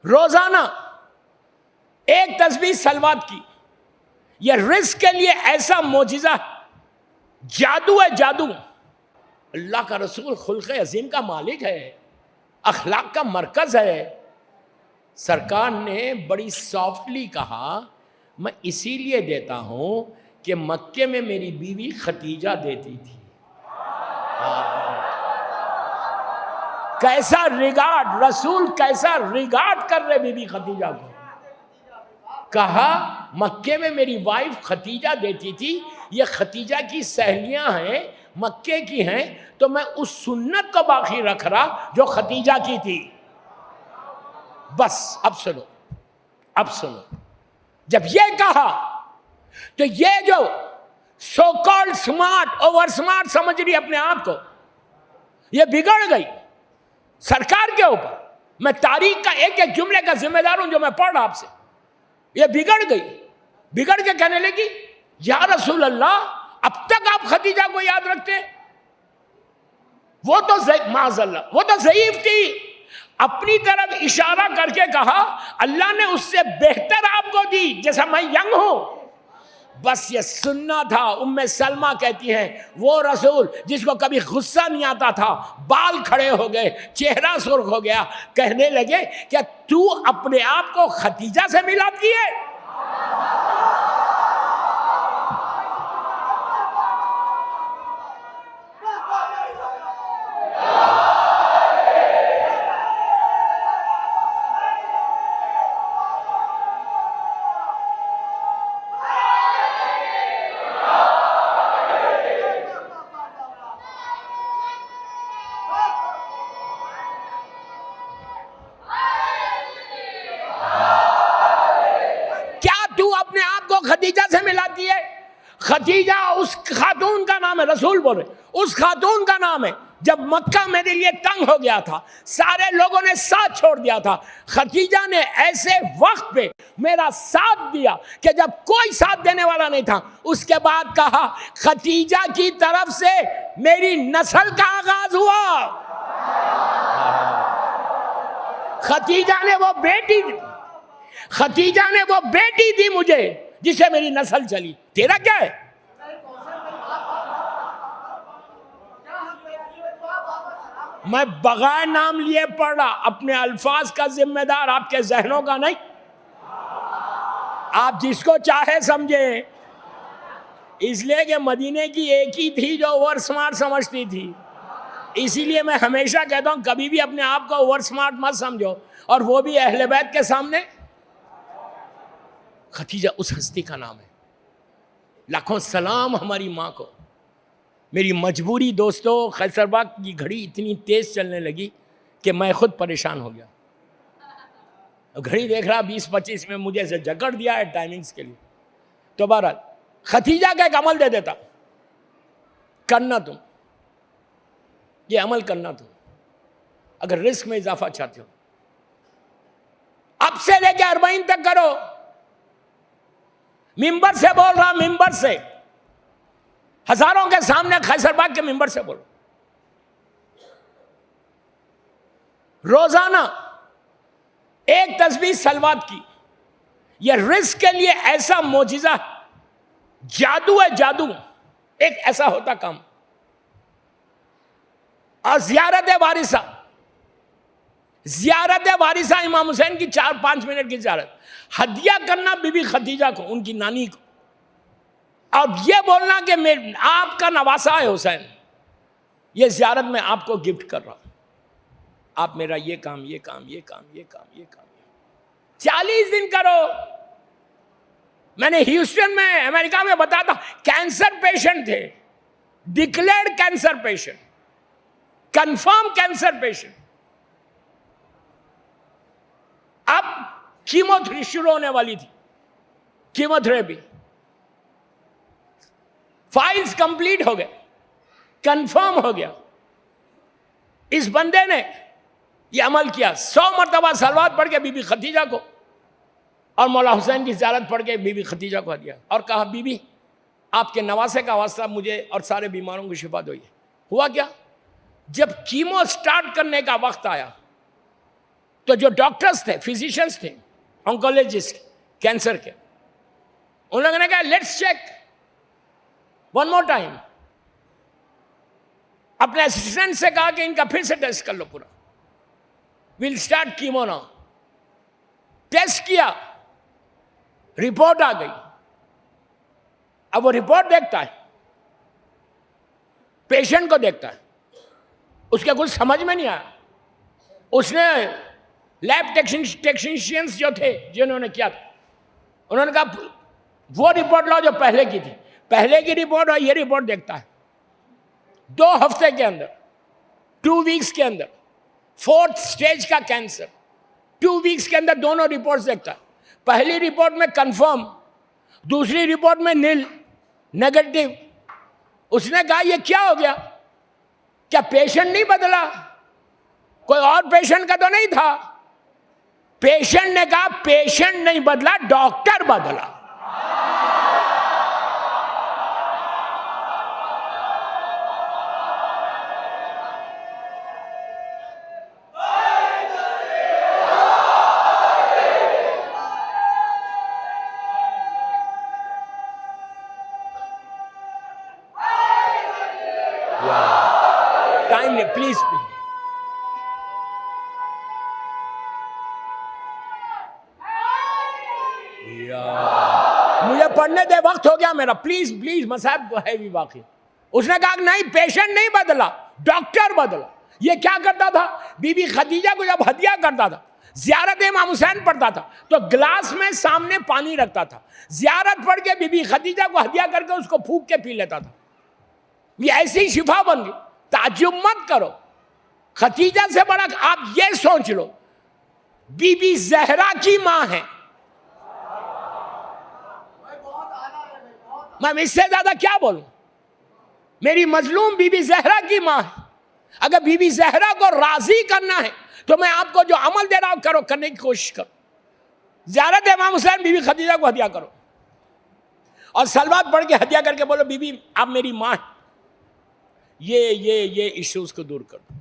रोजाना एक तस्बीह सलवात की, यह रिस्क के लिए ऐसा मोजिजा, जादू है जादू। अल्लाह का रसूल खुल्क़ अजीम का मालिक है, अखलाक का मरकज है। सरकार ने बड़ी सॉफ्टली कहा, मैं इसीलिए देता हूं कि मक्के में मेरी बीवी खतीजा देती थी। कैसा रिगार्ड, रसूल कैसा रिगार्ड कर रहे बीबी खतीजा को। कहा मक्के में मेरी वाइफ खतीजा देती थी, ये खतीजा की सहेलियां हैं, मक्के की हैं, तो मैं उस सुन्नत को बाकी रख रहा जो खतीजा की थी। बस अब सुनो, अब सुनो। जब ये कहा तो ये जो so called smart, over smart समझ रही अपने आप को, ये बिगड़ गई सरकार के ऊपर। मैं तारीख का एक एक जुमले का जिम्मेदार हूं जो मैं पढ़ रहा आपसे। ये बिगड़ गई, बिगड़ के कहने लगी, या रसूल अल्लाह, अब तक आप खतीजा को याद रखते हैं? वो तो माज़अल्लाह वो तो ज़ईफ थी। अपनी तरफ इशारा करके कहा, अल्लाह ने उससे बेहतर आपको दी, जैसा मैं यंग हूं। बस ये सुनना था। उम्मे सलमा कहती हैं, वो रसूल जिसको कभी गुस्सा नहीं आता था, बाल खड़े हो गए, चेहरा सुर्ख हो गया, कहने लगे क्या तू अपने आप को खतीजा से मिलाती है? खतीजा से मिलाती है? खतीजा उस खातून का नाम है, रसूल बोले उस खातून का नाम है। जब मक्का मेरे लिए तंग हो गया था, सारे लोगों ने साथ छोड़ दिया था, खतीजा ने ऐसे वक्त पे मेरा साथ दिया कि जब कोई साथ देने वाला नहीं था। उसके बाद कहा, खतीजा की तरफ से मेरी नस्ल का आगाज हुआ। खतीजा ने वो बेटी दी मुझे जिसे मेरी नस्ल चली। तेरा क्या है? मैं बगैर नाम लिए पढ़ रहा, अपने अल्फाज का जिम्मेदार, आपके जहनों का नहीं। आप जिसको चाहे समझे, इसलिए कि मदीने की एक ही थी जो ओवर स्मार्ट समझती थी। इसीलिए मैं हमेशा कहता हूं, कभी भी अपने आप को ओवर स्मार्ट मत समझो, और वो भी अहले बैत के सामने। खतीजा उस हस्ती का नाम है। लाखों सलाम हमारी माँ को। मेरी मजबूरी दोस्तों, खैसरबाग की घड़ी इतनी तेज चलने लगी कि मैं खुद परेशान हो गया। घड़ी देख रहा 20-25 में मुझे ऐसे जकड़ दिया है टाइमिंग्स के लिए। तो बहरहाल खतीजा का एक अमल दे देता, करना तुम, ये अमल करना तुम अगर रिस्क में इजाफा चाहते हो। अब से लेके 40 तक करो। मिंबर से बोल रहा, मिंबर से, हजारों के सामने, खैसरबाग के मिंबर से बोलो। रोजाना एक तस्बीह सलवात की, यह रिस्क के लिए ऐसा मोजिजा, जादू है जादू। एक ऐसा होता काम। और जियारत वारिसा इमाम हुसैन की 4-5 मिनट की जियारत, हदिया करना बीबी खतीजा को, उनकी नानी को, और ये बोलना कि मैं आपका नवासा है हुसैन, ये जियारत में आपको गिफ्ट कर रहा हूं, आप मेरा ये काम 40 दिन करो। मैंने ह्यूस्टन में, अमेरिका में बताया था, कैंसर पेशेंट थे, declared cancer patient, confirm cancer patient. अब कीमोथेरेपी शुरू होने वाली थी, कीमोथेरेपी, फाइल्स कंप्लीट हो गए, कंफर्म हो गया। इस बंदे ने यह अमल किया, 100 मरतबा सलवात पढ़ के बीबी खतीजा को और मौला हुसैन की ज़ियारत पढ़ के बीबी खतीजा को दिया, और कहा, बीबी आपके नवासे का वास्ता मुझे और सारे बीमारों को शिफा दो। हुआ क्या, जब कीमो स्टार्ट करने का वक्त आया तो जो डॉक्टर्स थे, फिजिशियंस थे, ऑन्कोलॉजिस्ट, कैंसर के, उन लोगों ने कहा let's check one more time. अपने असिस्टेंट से कहा कि इनका फिर से टेस्ट कर लो पूरा, will start chemo now. Test किया, रिपोर्ट आ गई। अब वो रिपोर्ट देखता है, पेशेंट को देखता है, उसके कुछ समझ में नहीं आया। उसने लैब टेक्नीशियंस जो थे जिन्होंने किया था, उन्होंने कहा वो रिपोर्ट लो जो पहले की थी। पहले की रिपोर्ट और ये रिपोर्ट देखता है 2 हफ्ते के अंदर, 2 वीक्स के अंदर 4th स्टेज का कैंसर, 2 वीक्स के अंदर दोनों रिपोर्ट्स देखता है। पहली रिपोर्ट में कंफर्म, दूसरी रिपोर्ट में नील, नेगेटिव। उसने कहा ये क्या हो गया, क्या पेशेंट नहीं बदला, कोई और पेशेंट का तो नहीं था। पेशेंट ने कहा पेशेंट नहीं बदला, डॉक्टर बदला। टाइम नहीं, प्लीज प्लीज। मुझे पढ़ने दे, वक्त हो गया मेरा, प्लीज प्लीज। मसाहब है भी बाकी। उसने कहा नहीं, पेशेंट नहीं बदला, डॉक्टर बदला। ये क्या करता था, बीबी खदीजा को जब हदिया करता था, ज़ियारत इमाम हुसैन पढ़ता था तो गिलास में सामने पानी रखता था, ज़ियारत पढ़ के बीबी खदीजा को हदिया करके उसको फूंक के पी लेता था। ये ऐसी शिफा बन गई। ताज्जुब मत करो, खदीजा से बड़ा आप ये सोच लो, बीबी जहरा की मां है। मैं इससे ज्यादा क्या बोलूं। मेरी मजलूम बीबी जहरा की मां है। अगर बीबी जहरा को राजी करना है तो मैं आपको जो अमल दे रहा हूं करो, करने की कोशिश करो। ज़ियारत इमाम हुसैन बीबी खदीजा को हदिया करो और सलवात पढ़ के हदिया करके बोलो बीबी आप मेरी मां है। ये इश्यूज को दूर करो।